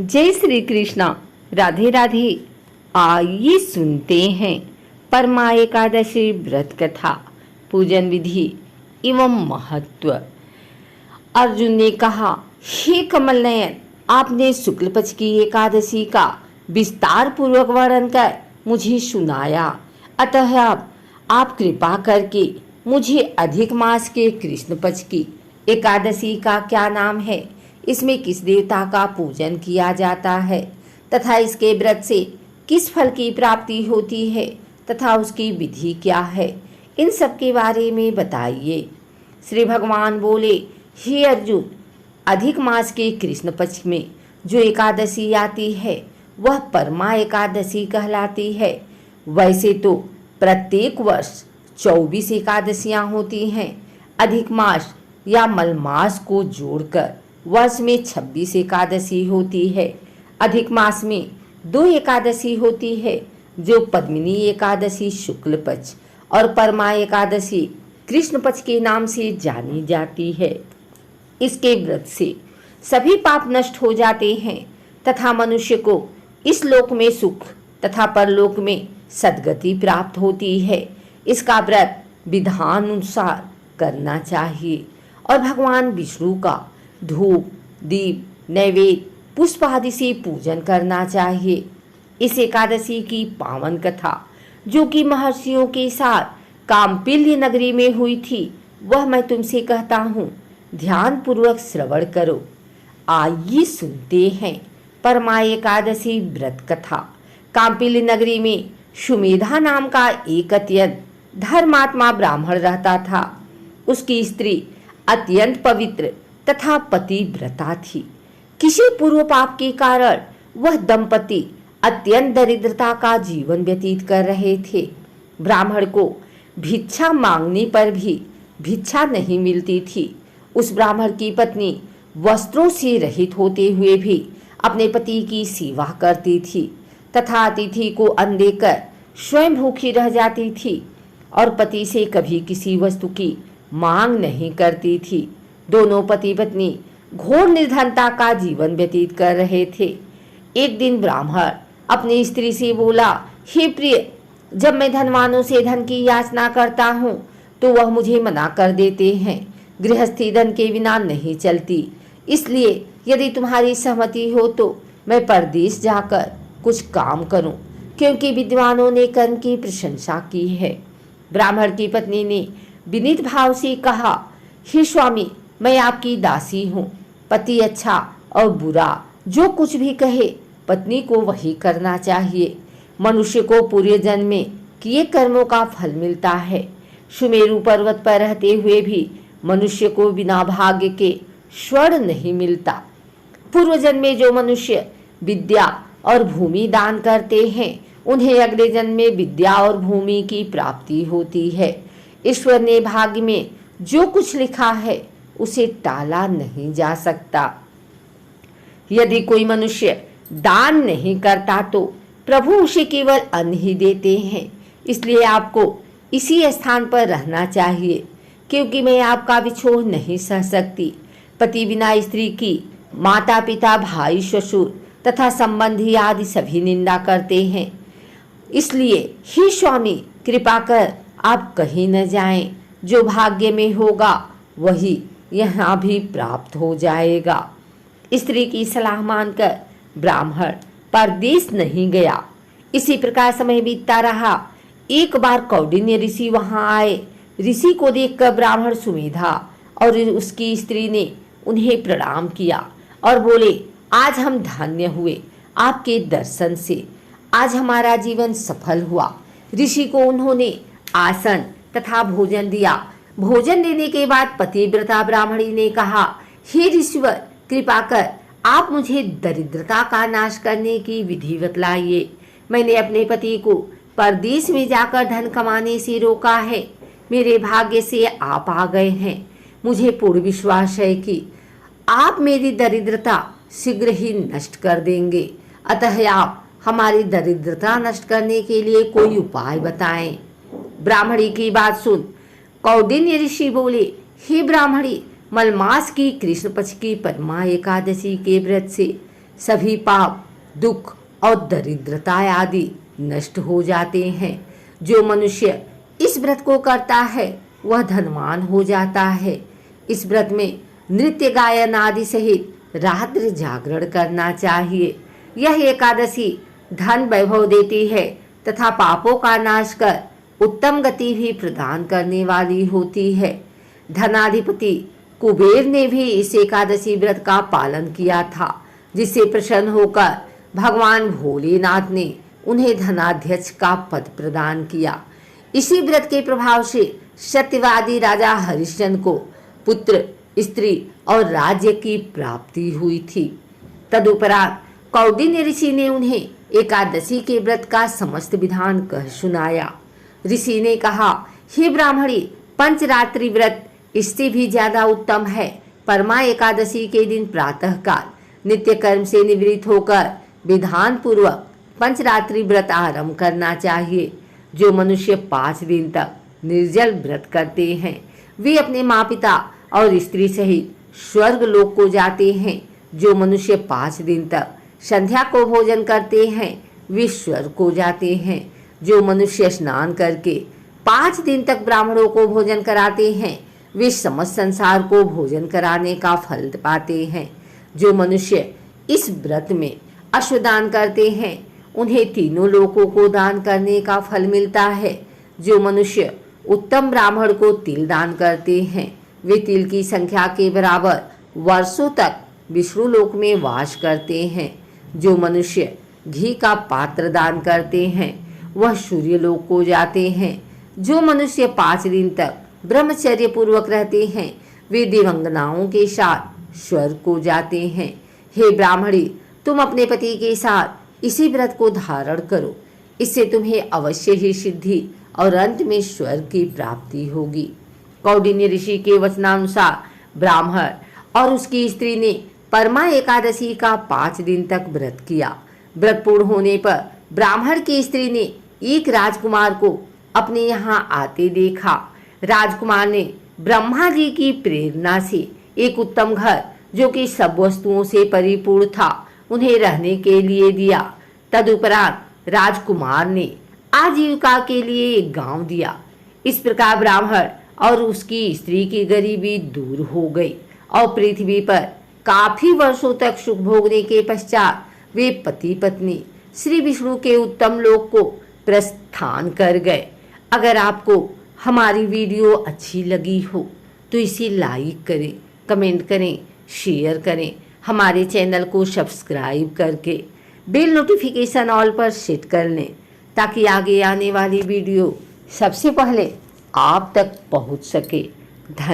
जय श्री कृष्णा। राधे राधे। आइए सुनते हैं परमा एकादशी व्रत कथा, पूजन विधि एवं महत्व। अर्जुन ने कहा, हे कमल नयन, आपने शुक्ल पक्ष की एकादशी का विस्तार पूर्वक वर्णन कर मुझे सुनाया, अतः अब आप कृपा करके मुझे अधिक मास के कृष्ण पक्ष की एकादशी का क्या नाम है, इसमें किस देवता का पूजन किया जाता है तथा इसके व्रत से किस फल की प्राप्ति होती है तथा उसकी विधि क्या है, इन सब के बारे में बताइए। श्री भगवान बोले, हे अर्जुन, अधिक मास के कृष्ण पक्ष में जो एकादशी आती है वह परमा एकादशी कहलाती है। वैसे तो प्रत्येक वर्ष 24 एकादशियां होती हैं। अधिक मास या मलमास को जोड़कर वर्ष में 26 एकादशी होती है। अधिक मास में 2 एकादशी होती है, जो पद्मिनी एकादशी शुक्ल पक्ष और परमा एकादशी कृष्ण पक्ष के नाम से जानी जाती है। इसके व्रत से सभी पाप नष्ट हो जाते हैं तथा मनुष्य को इस लोक में सुख तथा परलोक में सद्गति प्राप्त होती है। इसका व्रत विधान अनुसार करना चाहिए और भगवान विष्णु का धूप, दीप, नैवेद्य, पुष्प आदि से पूजन करना चाहिए। इस एकादशी की पावन कथा, जो कि महर्षियों के साथ काम्पिल्य नगरी में हुई थी, वह मैं तुमसे कहता हूँ, ध्यान पूर्वक श्रवण करो। आइए सुनते हैं परमा एकादशी व्रत कथा। काम्पिल्य नगरी में सुमेधा नाम का एक अत्यंत धर्मात्मा ब्राह्मण रहता था। उसकी स्त्री अत्यंत पवित्र तथा पतिव्रता थी। किसी पूर्व पाप के कारण वह दंपति अत्यंत दरिद्रता का जीवन व्यतीत कर रहे थे। ब्राह्मण को भिक्षा मांगने पर भी भिक्षा नहीं मिलती थी। उस ब्राह्मण की पत्नी वस्त्रों से रहित होते हुए भी अपने पति की सेवा करती थी तथा अतिथि को अन्न देकर स्वयं भूखी रह जाती थी और पति से कभी किसी वस्तु की मांग नहीं करती थी। दोनों पति पत्नी घोर निर्धनता का जीवन व्यतीत कर रहे थे। एक दिन ब्राह्मण अपनी स्त्री से बोला, हे प्रिय, जब मैं धनवानों से धन की याचना करता हूँ तो वह मुझे मना कर देते हैं। गृहस्थी धन के बिना नहीं चलती, इसलिए यदि तुम्हारी सहमति हो तो मैं परदेश जाकर कुछ काम करूं, क्योंकि विद्वानों ने कर्म की प्रशंसा की है। ब्राह्मण की पत्नी ने विनीत भाव से कहा, हे स्वामी, मैं आपकी दासी हूँ। पति अच्छा और बुरा जो कुछ भी कहे, पत्नी को वही करना चाहिए। मनुष्य को पूरे जन्म में किए कर्मों का फल मिलता है। सुमेरु पर्वत पर रहते हुए भी मनुष्य को बिना भाग्य के स्वर्ण नहीं मिलता। पूर्व जन्म में जो मनुष्य विद्या और भूमि दान करते हैं, उन्हें अगले जन्म में विद्या और भूमि की प्राप्ति होती है। ईश्वर ने भाग्य में जो कुछ लिखा है उसे टाला नहीं जा सकता। यदि कोई मनुष्य दान नहीं करता तो प्रभु उसे केवल अन्न ही देते हैं। इसलिए आपको इसी स्थान पर रहना चाहिए, क्योंकि मैं आपका विछोह नहीं सह सकती। पति बिना स्त्री की माता पिता, भाई, ससुर तथा संबंधी आदि सभी निंदा करते हैं। इसलिए हे स्वामी, कृपा कर आप कहीं न जाएं। जो भाग्य में होगा वही यहाँ भी प्राप्त हो जाएगा। स्त्री की सलाह मानकर ब्राह्मण परदेश नहीं गया। इसी प्रकार समय बीतता रहा। एक बार कौंडिन्य ऋषि वहां आए। ऋषि को देखकर ब्राह्मण सुमेधा और उसकी स्त्री ने उन्हें प्रणाम किया और बोले, आज हम धन्य हुए आपके दर्शन से। आज हमारा जीवन सफल हुआ। ऋषि को उन्होंने आसन तथा भोजन दिया। भोजन देने के बाद पतिव्रता ब्राह्मणी ने कहा, हे ऋषिवर, कृपा कर आप मुझे दरिद्रता का नाश करने की विधि बतलाइए। मैंने अपने पति को परदेश में जाकर धन कमाने से रोका है। मेरे भाग्य से आप आ गए हैं। मुझे पूर्ण विश्वास है कि आप मेरी दरिद्रता शीघ्र ही नष्ट कर देंगे। अतः आप हमारी दरिद्रता नष्ट करने के लिए कोई उपाय बताएं। ब्राह्मणी की बात सुन कौंडिन्य ऋषि बोले, हे ब्राह्मणी, मलमास की कृष्ण पक्ष की परमा एकादशी के व्रत से सभी पाप, दुख और दरिद्रता आदि नष्ट हो जाते हैं। जो मनुष्य इस व्रत को करता है वह धनवान हो जाता है। इस व्रत में नृत्य गायन आदि सहित रात्रि जागरण करना चाहिए। यह एकादशी धन वैभव देती है तथा पापों का नाश कर उत्तम गति भी प्रदान करने वाली होती है। धनाधिपति कुबेर ने भी इस एकादशी व्रत का पालन किया था, जिससे प्रसन्न होकर भगवान भोलेनाथ ने उन्हें धनाध्यक्ष का पद प्रदान किया। इसी व्रत के प्रभाव से सत्यवादी राजा हरिश्चंद्र को पुत्र, स्त्री और राज्य की प्राप्ति हुई थी। तदुपरांत कौंडिन्य ऋषि ने उन्हें एकादशी के व्रत का समस्त विधान कह सुनाया। ऋषि ने कहा, हे ब्राह्मणी, पंचरात्रि व्रत इससे भी ज्यादा उत्तम है। परमा एकादशी के दिन प्रातः काल नित्य कर्म से निवृत्त होकर विधान पूर्वक पंचरात्रि व्रत आरंभ करना चाहिए। जो मनुष्य 5 दिन तक निर्जल व्रत करते हैं वे अपने माँ पिता और स्त्री सहित स्वर्ग लोक को जाते हैं। जो मनुष्य 5 दिन तक संध्या को भोजन करते हैं वे स्वर्ग को जाते हैं। जो मनुष्य स्नान करके 5 दिन तक ब्राह्मणों को भोजन कराते हैं वे समस्त संसार को भोजन कराने का फल पाते हैं। जो मनुष्य इस व्रत में अश्वदान करते हैं उन्हें तीनों लोकों को दान करने का फल मिलता है। जो मनुष्य उत्तम ब्राह्मण को तिल दान करते हैं वे तिल की संख्या के बराबर वर्षों तक विष्णु लोक में वास करते हैं। जो मनुष्य घी का पात्र दान करते हैं वह सूर्य लोक को जाते हैं। जो मनुष्य 5 दिन तक ब्रह्मचर्य पूर्वक रहते हैं वे दिवंगनाओं के साथ स्वर्ग को जाते हैं। हे ब्राह्मणी, तुम अपने पति के साथ इसी व्रत को धारण करो, इससे तुम्हें अवश्य ही सिद्धि और अंत में स्वर्ग की प्राप्ति होगी। कौंडिन्य ऋषि के वचनानुसार ब्राह्मण और उसकी स्त्री ने परमा एकादशी का 5 दिन तक व्रत किया। व्रत पूर्ण होने पर ब्राह्मण की स्त्री ने एक राजकुमार को अपने यहाँ आते देखा। राजकुमार ने ब्रह्मा जी की प्रेरणा से एक उत्तम घर जो कि सब वस्तुओं से परिपूर्ण था उन्हें रहने के लिए दिया। तदुपरांत राजकुमार ने आजीविका के लिए एक गांव दिया। इस प्रकार ब्राह्मण और उसकी स्त्री की गरीबी दूर हो गई और पृथ्वी पर काफी वर्षों तक सुख भोगने के पश्चात वे पति पत्नी श्री विष्णु के उत्तम लोक को प्रस्थान कर गए। अगर आपको हमारी वीडियो अच्छी लगी हो तो इसे लाइक करें, कमेंट करें, शेयर करें। हमारे चैनल को सब्सक्राइब करके बेल नोटिफिकेशन ऑल पर सेट कर लें ताकि आगे आने वाली वीडियो सबसे पहले आप तक पहुंच सके। धन्यवाद।